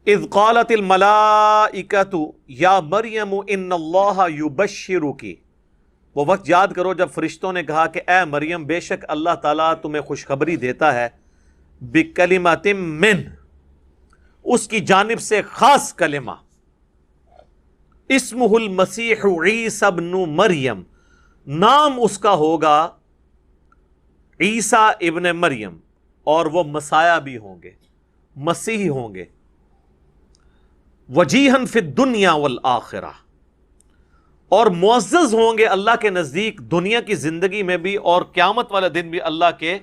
اذ قالت الملائکۃ یا مریم ان اللہ یبشرک، وہ وقت یاد کرو جب فرشتوں نے کہا کہ اے مریم بے شک اللہ تعالیٰ تمہیں خوشخبری دیتا ہے بکلمۃ من، اس کی جانب سے خاص کلمہ، اسمہ المسیح عیسی ابن مریم، نام اس کا ہوگا عیسیٰ ابن مریم، اور وہ مسایہ بھی ہوں گے، مسیح ہوں گے، وجیہن فی الدنیا والآخرہ، اور معزز ہوں گے اللہ کے نزدیک دنیا کی زندگی میں بھی اور قیامت والے دن بھی اللہ کے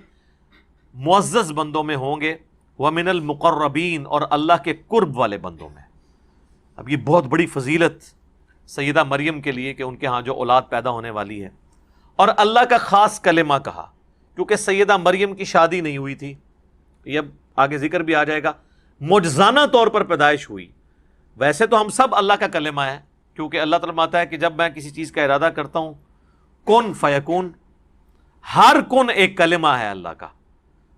معزز بندوں میں ہوں گے، ومن المقربین، اور اللہ کے قرب والے بندوں میں۔ اب یہ بہت بڑی فضیلت سیدہ مریم کے لیے کہ ان کے ہاں جو اولاد پیدا ہونے والی ہے، اور اللہ کا خاص کلمہ کہا کیونکہ سیدہ مریم کی شادی نہیں ہوئی تھی، یہ اب آگے ذکر بھی آ جائے گا، معجزانہ طور پر پیدائش ہوئی۔ ویسے تو ہم سب اللہ کا کلمہ ہے، کیونکہ اللہ تعالیٰ فرماتا ہے کہ جب میں کسی چیز کا ارادہ کرتا ہوں کن فیکون، ہر کن ایک کلمہ ہے اللہ کا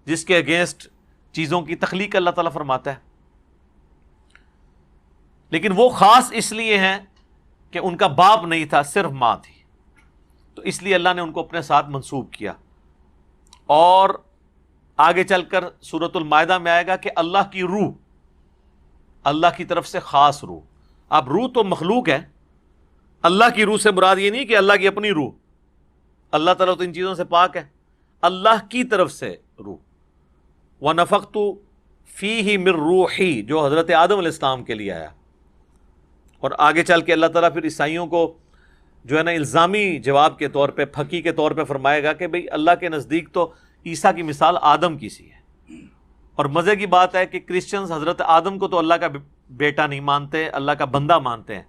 جس کے اگینسٹ چیزوں کی تخلیق اللہ تعالیٰ فرماتا ہے۔ لیکن وہ خاص اس لیے ہیں کہ ان کا باپ نہیں تھا، صرف ماں تھی، تو اس لیے اللہ نے ان کو اپنے ساتھ منسوب کیا۔ اور آگے چل کر سورۃ المائدہ میں آئے گا کہ اللہ کی روح، اللہ کی طرف سے خاص روح۔ اب روح تو مخلوق ہے، اللہ کی روح سے مراد یہ نہیں کہ اللہ کی اپنی روح، اللہ تعالیٰ تو ان چیزوں سے پاک ہے، اللہ کی طرف سے روح۔ وَنَفَخْتُ فِيهِ مِن رُوحِي، جو حضرت آدم علیہ السلام کے لیے آیا، اور آگے چل کے اللہ تعالیٰ پھر عیسائیوں کو جو ہے نا الزامی جواب کے طور پہ، پھکی کے طور پہ فرمائے گا کہ بھئی اللہ کے نزدیک تو عیسیٰ کی مثال آدم کی سی ہے۔ اور مزے کی بات ہے کہ کرسچنز حضرت آدم کو تو اللہ کا بیٹا نہیں مانتے، اللہ کا بندہ مانتے ہیں،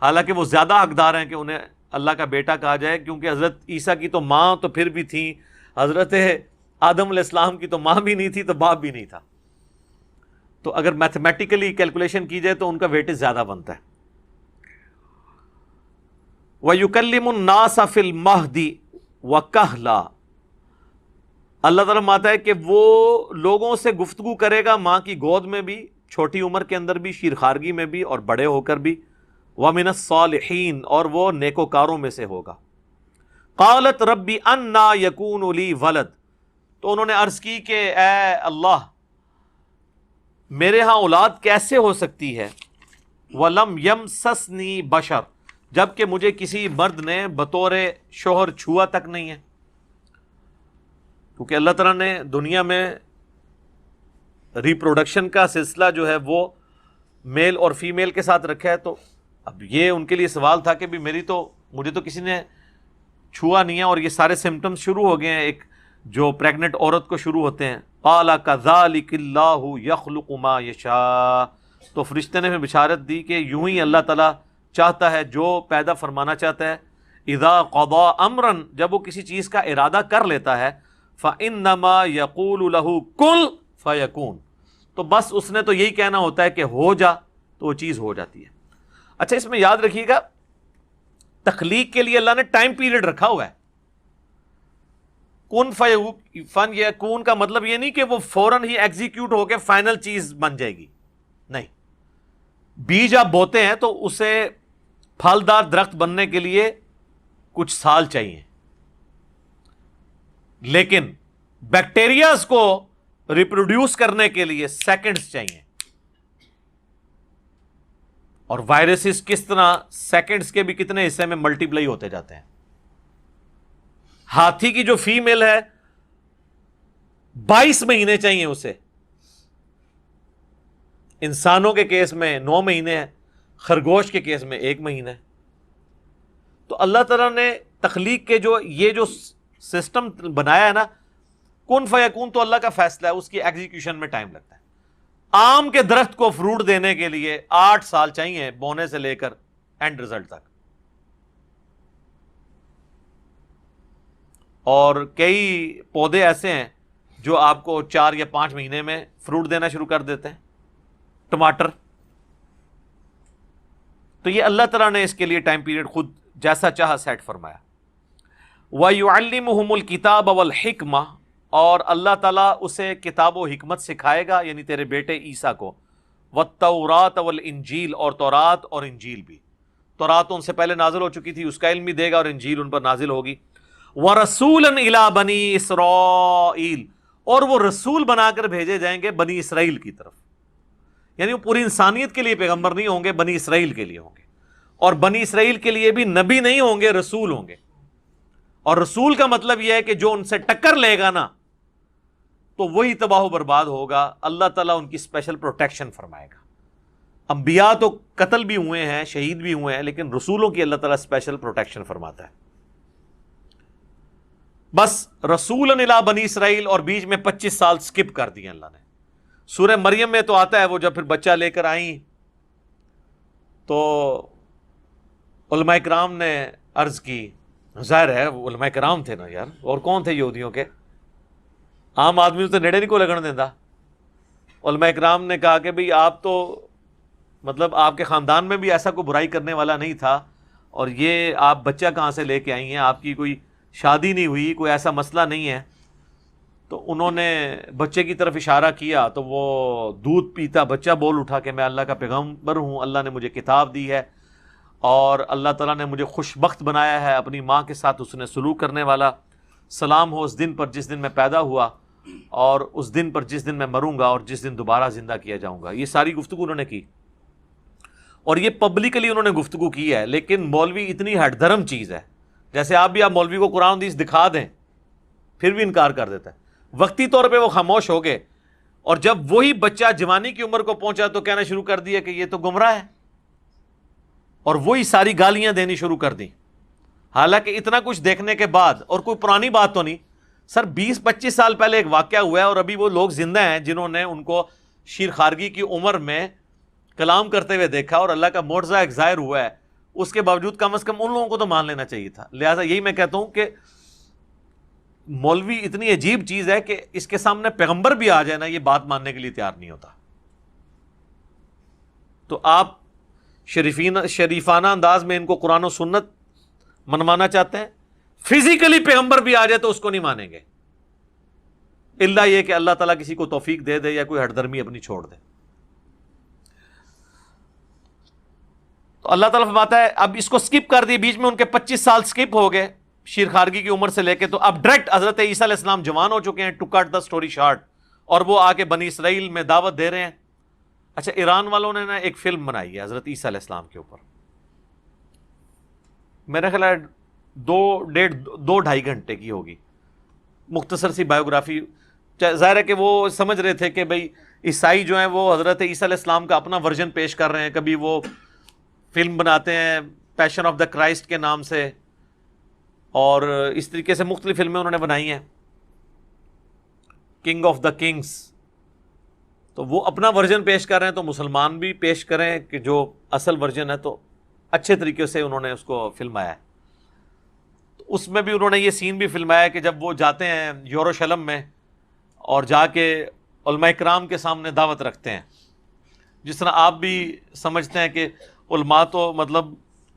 حالانکہ وہ زیادہ حقدار ہیں کہ انہیں اللہ کا بیٹا کہا جائے، کیونکہ حضرت عیسیٰ کی تو ماں تو پھر بھی تھی، حضرت آدم علیہ السلام کی تو ماں بھی نہیں تھی تو باپ بھی نہیں تھا، تو اگر میتھمیٹیکلی کیلکولیشن کی جائے تو ان کا ویٹیج زیادہ بنتا ہے۔ وَيُكَلِّمُ النَّاسَ فِي الْمَهْدِ وَكَهْلًا، اللہ تعالیٰ ماتا ہے کہ وہ لوگوں سے گفتگو کرے گا ماں کی گود میں بھی، چھوٹی عمر کے اندر بھی، شیرخارگی میں بھی، اور بڑے ہو کر بھی، وَمِنَ الصَّالِحِينَ، اور وہ نیکوکاروں میں سے ہوگا۔ قالت ربی انا یکون لی ولد، تو انہوں نے عرض کی کہ اے اللہ میرے ہاں اولاد کیسے ہو سکتی ہے، وَلَمْ يَمْسَسْنِي بَشَرٌ، جبکہ مجھے کسی مرد نے بطور شوہر چھوا تک نہیں ہے، کیونکہ اللہ تعالیٰ نے دنیا میں ریپروڈکشن کا سلسلہ جو ہے وہ میل اور فیمیل کے ساتھ رکھا ہے، تو اب یہ ان کے لیے سوال تھا کہ بھی مجھے تو کسی نے چھوا نہیں ہے، اور یہ سارے سمٹمز شروع ہو گئے ہیں ایک جو پریگننٹ عورت کو شروع ہوتے ہیں۔ قَالَ كَذَلِكَ اللَّهُ يَخْلُقُ مَا يَشَاءُ، تو فرشتے نے پھر بشارت دی کہ یوں ہی اللہ تعالیٰ چاہتا ہے جو پیدا فرمانا چاہتا ہے، اذا قضا امرا، جب وہ کسی چیز کا ارادہ کر لیتا ہے، فانما یقول له کن فیکون، تو بس اس نے تو یہی کہنا ہوتا ہے کہ ہو جا، تو وہ چیز ہو جاتی ہے۔ اچھا، اس میں یاد رکھیے گا تخلیق کے لیے اللہ نے ٹائم پیریڈ رکھا ہوا ہے۔ کن فن یکون کا مطلب یہ نہیں کہ وہ فوراً ہی ایگزیکیوٹ ہو کے فائنل چیز بن جائے گی، نہیں، بیج آپ بوتے ہیں تو اسے پھلدار درخت بننے کے لیے کچھ سال چاہیے، لیکن بیکٹیریاز کو ریپروڈیوس کرنے کے لیے سیکنڈز چاہیے، اور وائرسز کس طرح سیکنڈز کے بھی کتنے حصے میں ملٹیپلائی ہوتے جاتے ہیں۔ ہاتھی کی جو فیمیل ہے 22 مہینے چاہیے اسے، انسانوں کے کیس میں 9 مہینے ہیں، خرگوش کے کیس میں 1 مہینہ ہے۔ تو اللہ تعالیٰ نے تخلیق کے یہ جو سسٹم بنایا ہے نا، کن فیکون تو اللہ کا فیصلہ ہے، اس کی ایگزیکیوشن میں ٹائم لگتا ہے۔ آم کے درخت کو فروٹ دینے کے لیے 8 سال چاہیے، بونے سے لے کر اینڈ رزلٹ تک، اور کئی پودے ایسے ہیں جو آپ کو 4 یا 5 مہینے میں فروٹ دینا شروع کر دیتے ہیں، ٹماٹر۔ تو یہ اللہ تعالیٰ نے اس کے لیے ٹائم پیریڈ خود جیسا چاہا سیٹ فرمایا۔ وَيُعَلِّمُهُمُ الْكِتَابَ وَالْحِكْمَةَ، اور اللہ تعالیٰ اسے کتاب و حکمت سکھائے گا، یعنی تیرے بیٹے عیسیٰ کو، والتورات والانجیل، اور تورات اور انجیل بھی. تورات ان سے پہلے نازل ہو چکی تھی، اس کا علم بھی دے گا، اور انجیل ان پر نازل ہوگی. ورسولا الی بنی اسرائیل، اور وہ رسول بنا کر بھیجے جائیں گے بنی اسرائیل کی طرف. یعنی وہ پوری انسانیت کے لیے پیغمبر نہیں ہوں گے، بنی اسرائیل کے لیے ہوں گے. اور بنی اسرائیل کے لیے بھی نبی نہیں ہوں گے، رسول ہوں گے. اور رسول کا مطلب یہ ہے کہ جو ان سے ٹکر لے گا نا تو وہی تباہ و برباد ہوگا. اللہ تعالیٰ ان کی اسپیشل پروٹیکشن فرمائے گا. انبیاء تو قتل بھی ہوئے ہیں، شہید بھی ہوئے ہیں، لیکن رسولوں کی اللہ تعالیٰ اسپیشل پروٹیکشن فرماتا ہے. بس رسول الی بنی اسرائیل، اور بیچ میں 25 سال سکپ کر دیے اللہ نے. سورہ مریم میں تو آتا ہے وہ جب پھر بچہ لے کر آئیں تو علماء کرام نے عرض کی، ظاہر ہے وہ علماء کرام تھے نا یار، اور کون تھے یہودیوں کے، عام آدمی تو نیڑے نہیں کو لگن دیتا. علماء کرام نے کہا کہ بھئی آپ تو مطلب آپ کے خاندان میں بھی ایسا کوئی برائی کرنے والا نہیں تھا، اور یہ آپ بچہ کہاں سے لے کے آئی ہیں، آپ کی کوئی شادی نہیں ہوئی، کوئی ایسا مسئلہ نہیں ہے. تو انہوں نے بچے کی طرف اشارہ کیا تو وہ دودھ پیتا بچہ بول اٹھا کہ میں اللہ کا پیغمبر ہوں، اللہ نے مجھے کتاب دی ہے، اور اللہ تعالیٰ نے مجھے خوش بخت بنایا ہے، اپنی ماں کے ساتھ اس نے سلوک کرنے والا. سلام ہو اس دن پر جس دن میں پیدا ہوا، اور اس دن پر جس دن میں مروں گا، اور جس دن دوبارہ زندہ کیا جاؤں گا. یہ ساری گفتگو انہوں نے کی، اور یہ پبلکلی انہوں نے گفتگو کی ہے. لیکن مولوی اتنی ہٹ دھرم چیز ہے، جیسے آپ مولوی کو قرآن حدیث دکھا دیں پھر بھی انکار کر دیتا ہے. وقتی طور پہ وہ خاموش ہو گئے، اور جب وہی بچہ جوانی کی عمر کو پہنچا تو کہنا شروع کر دیا کہ یہ تو گمراہ ہے، اور وہی ساری گالیاں دینی شروع کر دیں. حالانکہ اتنا کچھ دیکھنے کے بعد، اور کوئی پرانی بات تو نہیں سر، 20-25 سال پہلے ایک واقعہ ہوا ہے، اور ابھی وہ لوگ زندہ ہیں جنہوں نے ان کو شیر خارگی کی عمر میں کلام کرتے ہوئے دیکھا، اور اللہ کا معجزہ ایک ظاہر ہوا ہے. اس کے باوجود کم از کم ان لوگوں کو تو مان لینا چاہیے تھا. لہٰذا یہی میں کہتا ہوں کہ مولوی اتنی عجیب چیز ہے کہ اس کے سامنے پیغمبر بھی آ جائے نا، یہ بات ماننے کے لیے تیار نہیں ہوتا. تو آپ شریفانہ انداز میں ان کو قرآن و سنت منوانا چاہتے ہیں، فزیکلی پیغمبر بھی آ جائے تو اس کو نہیں مانیں گے، الا یہ کہ اللہ تعالیٰ کسی کو توفیق دے دے یا کوئی ہٹ درمی اپنی چھوڑ دے. تو اللہ تعالیٰ فرماتا ہے اب اس کو سکپ کر دی، بیچ میں ان کے 25 سال سکپ ہو گئے شیر خارگی کی عمر سے لے کے. تو اب ڈائریکٹ حضرت عیسیٰ علیہ السلام جوان ہو چکے ہیں، to cut the story short, اور وہ آ کے بنی اسرائیل میں دعوت دے رہے ہیں. اچھا، ایران والوں نے نا ایک فلم بنائی ہے حضرت عیسیٰ علیہ السلام کے اوپر، میرا خیال ہے 2-2.5 گھنٹے کی ہوگی، مختصر سی بایوگرافی. ظاہر ہے کہ وہ سمجھ رہے تھے کہ بھئی عیسائی جو ہیں وہ حضرت عیسیٰ علیہ السلام کا اپنا ورژن پیش کر رہے ہیں. کبھی وہ فلم بناتے ہیں پیشن آف دا کرائسٹ کے نام سے، اور اس طریقے سے مختلف فلمیں انہوں نے بنائی ہیں، کنگ آف دا کنگز. تو وہ اپنا ورژن پیش کر رہے ہیں، تو مسلمان بھی پیش کریں کہ جو اصل ورژن ہے. تو اچھے طریقے سے انہوں نے اس کو فلمایا ہے. تو اس میں بھی انہوں نے یہ سین بھی فلمایا کہ جب وہ جاتے ہیں یروشلم میں، اور جا کے علماء کرام کے سامنے دعوت رکھتے ہیں. جس طرح آپ بھی سمجھتے ہیں کہ علماء تو مطلب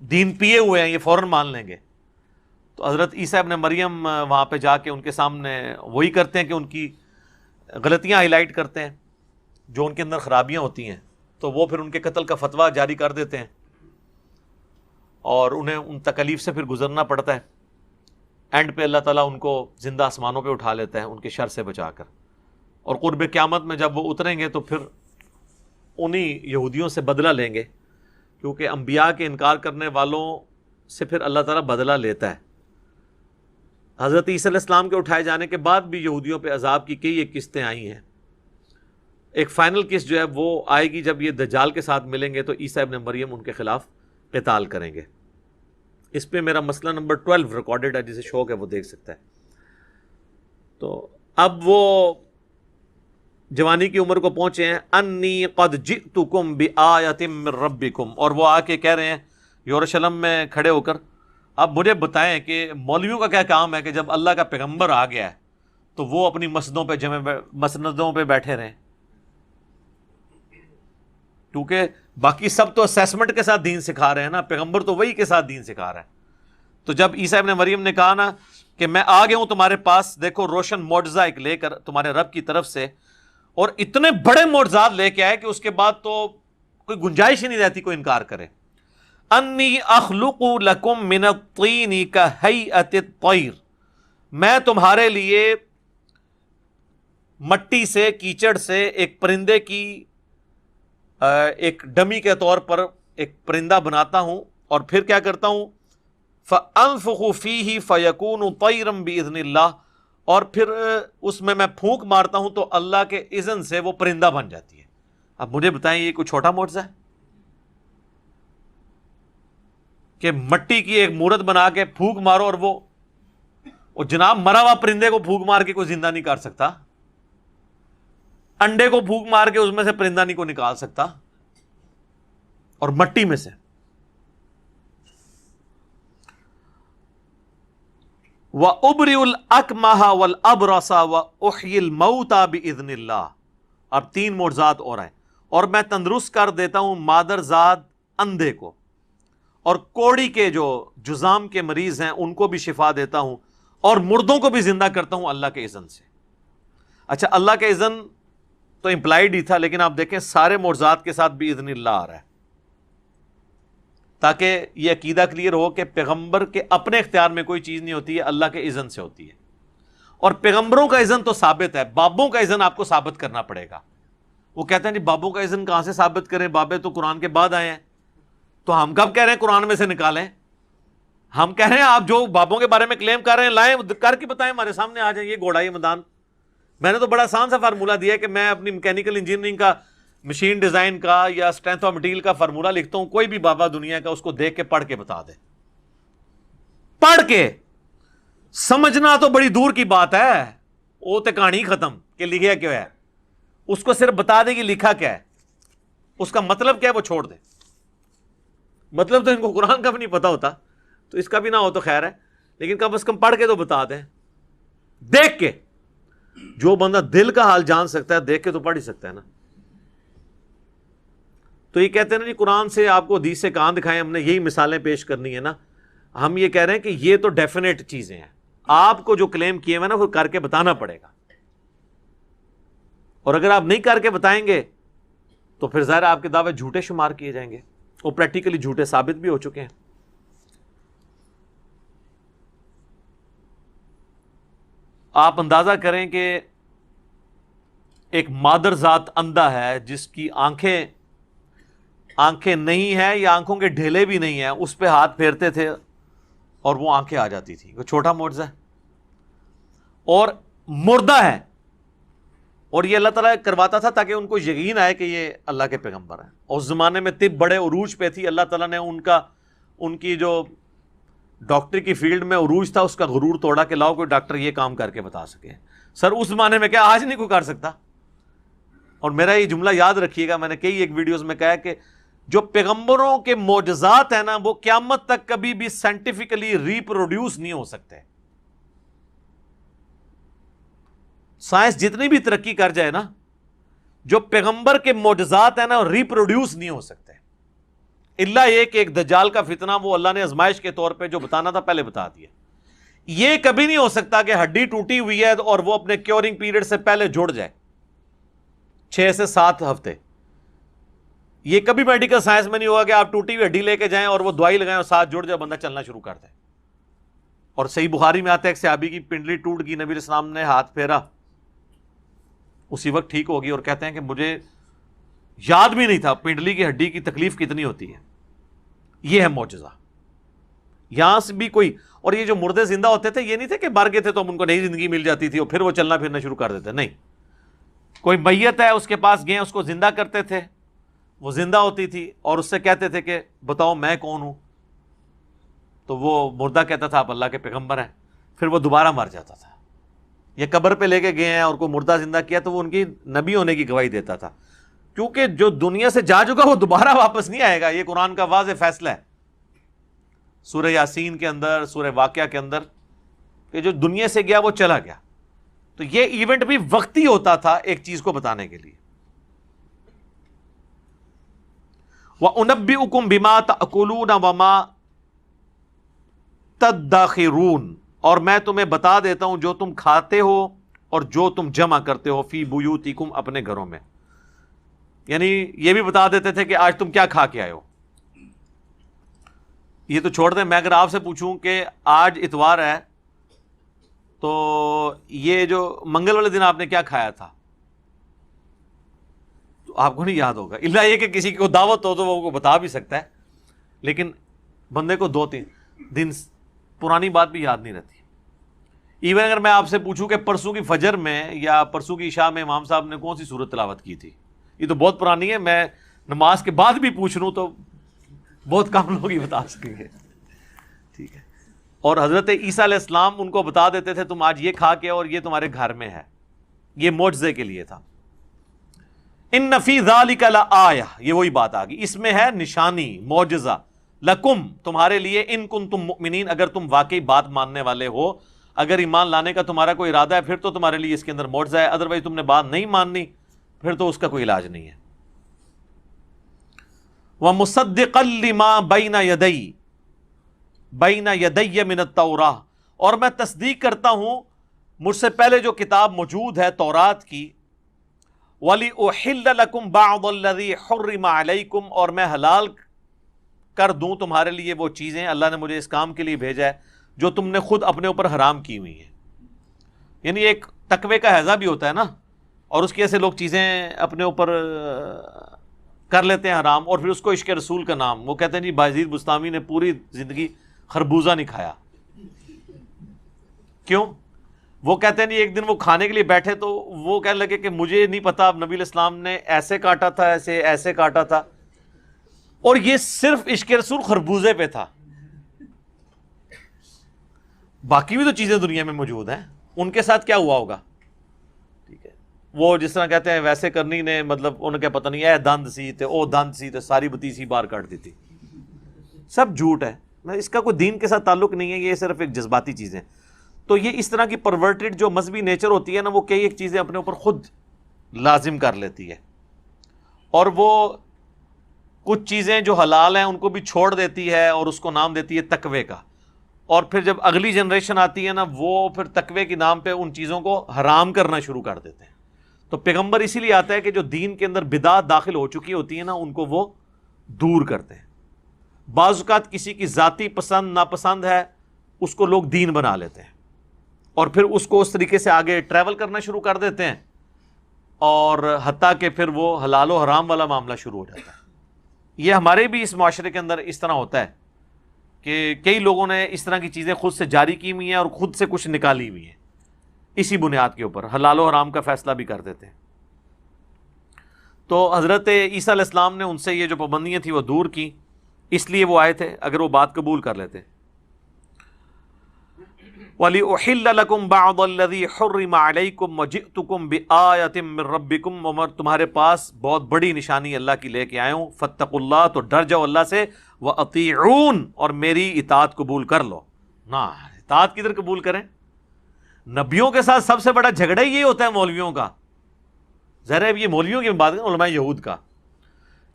دین پیے ہوئے ہیں، یہ فوراً مان لیں گے. تو حضرت عیسیٰ ابن مریم وہاں پہ جا کے ان کے سامنے وہی کرتے ہیں کہ ان کی غلطیاں ہائی لائٹ کرتے ہیں، جو ان کے اندر خرابیاں ہوتی ہیں. تو وہ پھر ان کے قتل کا فتویٰ جاری کر دیتے ہیں، اور انہیں ان تکلیف سے پھر گزرنا پڑتا ہے. اینڈ پہ اللہ تعالیٰ ان کو زندہ آسمانوں پہ اٹھا لیتا ہے ان کے شر سے بچا کر. اور قرب قیامت میں جب وہ اتریں گے تو پھر انہی یہودیوں سے بدلہ لیں گے، کیونکہ انبیاء کے انکار کرنے والوں سے پھر اللہ تعالیٰ بدلہ لیتا ہے. حضرت عیسیٰ علیہ السلام کے اٹھائے جانے کے بعد بھی یہودیوں پہ عذاب کی کئی ایک قسطیں آئی ہیں. ایک فائنل قسط جو ہے وہ آئے گی جب یہ دجال کے ساتھ ملیں گے، تو عیسیٰ ابن مریم ان کے خلاف قتال کریں گے. اس پہ میرا مسئلہ نمبر 12 ریکارڈڈ ہے، جسے شوق ہے وہ دیکھ سکتا ہے. تو اب وہ جوانی کی عمر کو پہنچے ہیں. انی قد جئتکم بآیۃ من ربکم، اور وہ آ کے کہہ رہے ہیں یروشلم میں کھڑے ہو کر، اب مجھے بتائیں کہ مولویوں کا کیا کام ہے کہ جب اللہ کا پیغمبر آ گیا ہے تو وہ اپنی مسندوں پہ بیٹھے رہیں، کیونکہ باقی سب تو اسیسمنٹ کے ساتھ دین سکھا رہے ہیں نا، پیغمبر تو وہی کے ساتھ دین سکھا رہا ہے. تو جب عیسیٰ ابن مریم نے کہا نا کہ میں آ گیا ہوں تمہارے پاس، دیکھو روشن معجزہ ایک لے کر تمہارے رب کی طرف سے، اور اتنے بڑے معجزات لے کے آئے کہ اس کے بعد تو کوئی گنجائش ہی نہیں رہتی کوئی انکار کرے. انی اخلق لکم من الطین کہیئۃ الطیر، میں تمہارے لیے مٹی سے، کیچڑ سے ایک پرندے کی ایک ڈمی کے طور پر ایک پرندہ بناتا ہوں، اور پھر کیا کرتا ہوں، فانفخ فیہ فیکون طیرا باذن اللہ، اور پھر اس میں پھونک مارتا ہوں تو اللہ کے اذن سے وہ پرندہ بن جاتی ہے. اب مجھے بتائیں یہ کوئی چھوٹا معجزہ ہے کہ مٹی کی ایک مورت بنا کے پھونک مارو اور وہ جناب مرا ہوا پرندے کو پھونک مار کے کوئی زندہ نہیں کر سکتا، انڈے کو پھونک مار کے اس میں سے پرندہ نہیں کو نکال سکتا، اور مٹی میں سے. وَأُبْرِئُ الْأَكْمَحَ وَالْأَبْرَصَ وَأُحْيِي الْمَوْتَى بِإِذْنِ اللہ. اب 3 معجزات اور ہیں. اور میں تندرست کر دیتا ہوں مادرزاد اندھے کو، اور کوڑی کے جو جذام کے مریض ہیں ان کو بھی شفا دیتا ہوں، اور مردوں کو بھی زندہ کرتا ہوں اللہ کے اذن سے. اچھا، اللہ کے اذن تو امپلائڈ ہی تھا، لیکن آپ دیکھیں سارے معجزات کے ساتھ بھی اذن اللہ آ رہا ہے، تاکہ یہ عقیدہ کلیئر ہو کہ پیغمبر کے اپنے اختیار میں کوئی چیز نہیں ہوتی ہے، اللہ کے اذن سے ہوتی ہے. اور پیغمبروں کا اذن تو ثابت ہے، بابوں کا اذن آپ کو ثابت کرنا پڑے گا. وہ کہتے ہیں جی بابوں کا اذن کہاں سے ثابت کریں، بابے تو قرآن کے بعد آئے ہیں. تو ہم کب کہہ رہے ہیں قرآن میں سے نکالیں؟ ہم کہہ رہے ہیں آپ جو بابوں کے بارے میں کلیم کر رہے ہیں لائیں، کر کے بتائیں، ہمارے سامنے آ جائیں. یہ گھوڑا یہ میدان. میں نے تو بڑا آسان سا فارمولہ دیا ہے کہ میں اپنی میکینیکل انجینئرنگ کا، مشین ڈیزائن کا یا اسٹرینتھ آف مٹیریل کا فارمولہ لکھتا ہوں، کوئی بھی بابا دنیا کا اس کو دیکھ کے پڑھ کے بتا دے. پڑھ کے سمجھنا تو بڑی دور کی بات ہے، وہ تو کہانی ختم کہ لکھیا کیا ہے. اس کو صرف بتا دے کہ لکھا کیا ہے، اس کا مطلب کیا ہے وہ چھوڑ دے. مطلب تو ان کو قرآن کا بھی نہیں پتا ہوتا، تو اس کا بھی نہ ہو تو خیر ہے، لیکن کم از کم پڑھ کے تو بتا دیں. دیکھ کے جو بندہ دل کا حال جان سکتا ہے دیکھ کے تو پڑھ ہی سکتا ہے نا. تو یہ کہتے ہیں نا جی قرآن سے آپ کو حدیث سے کہاں دکھائیں، ہم نے یہی مثالیں پیش کرنی ہے نا. ہم یہ کہہ رہے ہیں کہ یہ تو ڈیفینیٹ چیزیں ہیں، آپ کو جو کلیم کیے ہوئے نا وہ کر کے بتانا پڑے گا. اور اگر آپ نہیں کر کے بتائیں گے تو پھر ظاہر آپ کے دعوے جھوٹے شمار کیے جائیں گے، وہ پریکٹیکلی جھوٹے ثابت بھی ہو چکے ہیں. آپ اندازہ کریں کہ ایک مادر ذات اندھا ہے جس کی آنکھیں نہیں ہیں یا آنکھوں کے ڈھیلے بھی نہیں ہیں، اس پہ ہاتھ پھیرتے تھے اور وہ آنکھیں آ جاتی تھی. وہ چھوٹا معجزہ ہے. اور مردہ ہے، اور یہ اللہ تعالیٰ کرواتا تھا تاکہ ان کو یقین آئے کہ یہ اللہ کے پیغمبر ہیں. اور اس زمانے میں طب بڑے عروج پہ تھی، اللہ تعالیٰ نے ان کی جو ڈاکٹر کی فیلڈ میں عروج تھا اس کا غرور توڑا کہ لاؤ کوئی ڈاکٹر یہ کام کر کے بتا سکے. سر اس زمانے میں کیا آج نہیں کوئی کر سکتا. اور میرا یہ جملہ یاد رکھیے گا، میں نے کئی ایک ویڈیوز میں کہا کہ جو پیغمبروں کے معجزات ہیں نا وہ قیامت تک کبھی بھی سائنٹیفکلی ریپروڈیوس نہیں ہو سکتے. سائنس جتنی بھی ترقی کر جائے نا، جو پیغمبر کے معجزات ہیں نا ریپروڈیوس نہیں ہو سکتے، الا یہ کہ ایک دجال کا فتنہ وہ اللہ نے آزمائش کے طور پہ جو بتانا تھا پہلے بتا دیا. یہ کبھی نہیں ہو سکتا کہ ہڈی ٹوٹی ہوئی ہے اور وہ اپنے کیورنگ پیریڈ سے پہلے جڑ جائے 6 سے 7 ہفتے. یہ کبھی میڈیکل سائنس میں نہیں ہوگا کہ آپ ٹوٹی ہوئی ہڈی لے کے جائیں اور وہ دوائی لگائیں اور ساتھ جڑ جائے بندہ چلنا شروع کر دے. اور صحیح بخاری میں آتا ہے ایک صحابی کی پنڈلی ٹوٹ گئی، نبی علیہ السلام نے ہاتھ پھیرا، اسی وقت ٹھیک ہوگی. اور کہتے ہیں کہ مجھے یاد بھی نہیں تھا پنڈلی کی ہڈی کی تکلیف کتنی ہوتی ہے. یہ ہے معجزہ. یہاں سے بھی کوئی، اور یہ جو مردے زندہ ہوتے تھے یہ نہیں تھے کہ مر گئے تھے تو ان کو نئی زندگی مل جاتی تھی اور پھر وہ چلنا پھرنا شروع کر دیتے. نہیں، کوئی میت ہے اس کے پاس گئے اس کو زندہ کرتے تھے، وہ زندہ ہوتی تھی اور اس سے کہتے تھے کہ بتاؤ میں کون ہوں، تو وہ مردہ کہتا تھا آپ اللہ کے پیغمبر ہیں. پھر وہ دوبارہ مر جاتا تھا. یہ قبر پہ لے کے گئے ہیں اور کوئی مردہ زندہ کیا تو وہ ان کی نبی ہونے کی گواہی دیتا تھا، کیونکہ جو دنیا سے جا چکا وہ دوبارہ واپس نہیں آئے گا. یہ قرآن کا واضح فیصلہ ہے سورہ یاسین کے اندر، سورہ واقعہ کے اندر، کہ جو دنیا سے گیا وہ چلا گیا. تو یہ ایونٹ بھی وقتی ہوتا تھا ایک چیز کو بتانے کے لیے. وَأُنَبِّئُكُم بِمَا تَأْكُلُونَ وَمَا تَدَّخِرُونَ، اور میں تمہیں بتا دیتا ہوں جو تم کھاتے ہو اور جو تم جمع کرتے ہو فی بیوتکم اپنے گھروں میں. یعنی یہ بھی بتا دیتے تھے کہ آج تم کیا کھا کے آئے ہو. یہ تو چھوڑ دیں, میں اگر آپ سے پوچھوں کہ آج اتوار ہے تو یہ جو منگل والے دن آپ نے کیا کھایا تھا, تو آپ کو نہیں یاد ہوگا, الا یہ کہ کسی کو دعوت ہو تو وہ بتا بھی سکتا ہے, لیکن بندے کو 2-3 دن پرانی بات بھی یاد نہیں رہتی. ایون اگر میں آپ سے پوچھوں کہ پرسوں کی فجر میں یا پرسوں کی عشاء میں امام صاحب نے کون سی سورت تلاوت کی تھی, یہ تو بہت پرانی ہے, میں نماز کے بعد بھی پوچھ لوں تو بہت کم لوگ ہی بتا سکیں گے. ٹھیک ہے. اور حضرت عیسیٰ علیہ السلام ان کو بتا دیتے تھے تم آج یہ کھا کے اور یہ تمہارے گھر میں ہے, یہ معجزے کے لیے تھا. ان فی ذالک لآیہ, یہ وہی بات آ گئی, اس میں ہے نشانی, معجزہ, لکم تمہارے لیے, ان کنتم مؤمنین اگر تم واقعی بات ماننے والے ہو, اگر ایمان لانے کا تمہارا کوئی ارادہ ہے پھر تو تمہارے لیے اس کے اندر معجزہ ہے, ادروائز تم نے بات نہیں ماننی پھر تو اس کا کوئی علاج نہیں ہے. وَمُصَدِّقًا لِمَا بَيْنَ يَدَيَّ مِنَ التَّوْرَاةِ, اور میں تصدیق کرتا ہوں مجھ سے پہلے جو کتاب موجود ہے تورات کی, وَلِأُحِلَّ لَكُمْ بَعْضَ الَّذِي حُرِّمَ عَلَيْكُمْ, اور میں حلال کر دوں تمہارے لیے وہ چیزیں, اللہ نے مجھے اس کام کے لیے بھیجا ہے جو تم نے خود اپنے اوپر حرام کی ہوئی ہیں. یعنی ایک تقوی کا ہیضہ بھی ہوتا ہے نا, اور اس کی ایسے لوگ چیزیں اپنے اوپر کر لیتے ہیں حرام, اور پھر اس کو عشق رسول کا نام, وہ کہتے ہیں جی بایزید بستامی نے پوری زندگی خربوزہ نہیں کھایا. کیوں؟ وہ کہتے ہیں جی ایک دن وہ کھانے کے لیے بیٹھے تو وہ کہنے لگے کہ مجھے نہیں پتا اب نبی علیہ السلام نے ایسے کاٹا تھا, ایسے کاٹا تھا, اور یہ صرف عشق رسول خربوزے پہ تھا, باقی بھی تو چیزیں دنیا میں موجود ہیں, ان کے ساتھ کیا ہوا ہوگا. ٹھیک ہے. وہ جس طرح کہتے ہیں ویسے کرنی نے, مطلب انہیں کیا پتہ نہیں, اے دند سی تے او دند سی تے ساری بتیسی باہر کاٹ دی تھی. سب جھوٹ ہے, اس کا کوئی دین کے ساتھ تعلق نہیں ہے, یہ صرف ایک جذباتی چیزیں. تو یہ اس طرح کی پرورٹڈ جو مذہبی نیچر ہوتی ہے نا, وہ کئی ایک چیزیں اپنے اوپر خود لازم کر لیتی ہے, اور وہ کچھ چیزیں جو حلال ہیں ان کو بھی چھوڑ دیتی ہے اور اس کو نام دیتی ہے تقوی کا. اور پھر جب اگلی جنریشن آتی ہے نا, وہ پھر تقوی کے نام پہ ان چیزوں کو حرام کرنا شروع کر دیتے ہیں. تو پیغمبر اسی لیے آتا ہے کہ جو دین کے اندر بدعت داخل ہو چکی ہوتی ہے نا, ان کو وہ دور کرتے ہیں. بعض اوقات کسی کی ذاتی پسند ناپسند ہے, اس کو لوگ دین بنا لیتے ہیں اور پھر اس کو اس طریقے سے آگے ٹریول کرنا شروع کر دیتے ہیں, اور حتیٰ کہ پھر وہ حلال و حرام والا معاملہ شروع ہو جاتا ہے. یہ ہمارے بھی اس معاشرے کے اندر اس طرح ہوتا ہے کہ کئی لوگوں نے اس طرح کی چیزیں خود سے جاری کی ہوئی ہیں اور خود سے کچھ نکالی ہوئی ہیں, اسی بنیاد کے اوپر حلال و حرام کا فیصلہ بھی کر دیتے ہیں. تو حضرت عیسیٰ علیہ السلام نے ان سے یہ جو پابندیاں تھیں وہ دور کی, اس لیے وہ آئے تھے اگر وہ بات قبول کر لیتے. وَلِأُحِلَّ لَكُمْ بَعْضَ الَّذِي حُرِّمَ عَلَيْكُمْ وَجِئْتُكُمْ بِآيَةٍ مِّن رَبِّكُمْ, عمر تمہارے پاس بہت بڑی نشانی اللہ کی لے کے آیا ہوں, فَاتَّقُوا اللَّهَ, تو ڈر جاؤ اللہ سے, وَأَطِيعُونَ, اور میری اطاعت قبول کر لو. نا اطاعت کدھر قبول کریں, نبیوں کے ساتھ سب سے بڑا جھگڑا ہی یہ ہوتا ہے مولویوں کا. ظاہر ہے یہ مولویوں کی بات ہے, علماء یہود کا,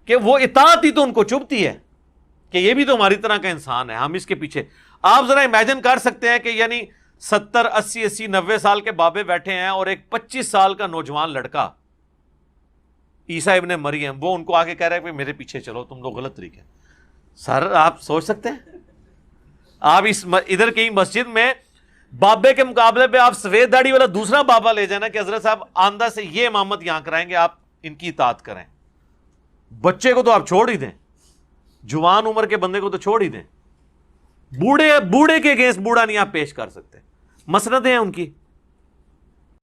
کہ وہ اطاعت ہی تو ان کو چبھتی ہے کہ یہ بھی تو ہماری طرح کا انسان ہے, ہم اس کے پیچھے. آپ ذرا امیجن کر سکتے ہیں کہ یعنی 70 80 90 سال کے بابے بیٹھے ہیں اور ایک 25 سال کا نوجوان لڑکا عیسیٰ ابن مریم, وہ ان کو آگے کہہ رہا ہے کہ میرے پیچھے چلو, تم لوگ غلط طریقے. سر آپ سوچ سکتے ہیں, آپ اس ادھر کی مسجد میں بابے کے مقابلے پہ آپ سفید داڑھی والا دوسرا بابا لے جانا کہ حضرت صاحب آندہ سے یہ امامت یہاں کرائیں گے, آپ ان کی اطاعت کریں. بچے کو تو آپ چھوڑ ہی دیں, جوان عمر کے بندے کو تو چھوڑ ہی دیں, بوڑھے کے اگینسٹ بوڑھا نہیں آپ پیش کر سکتے, مسندیں ہیں ان کی.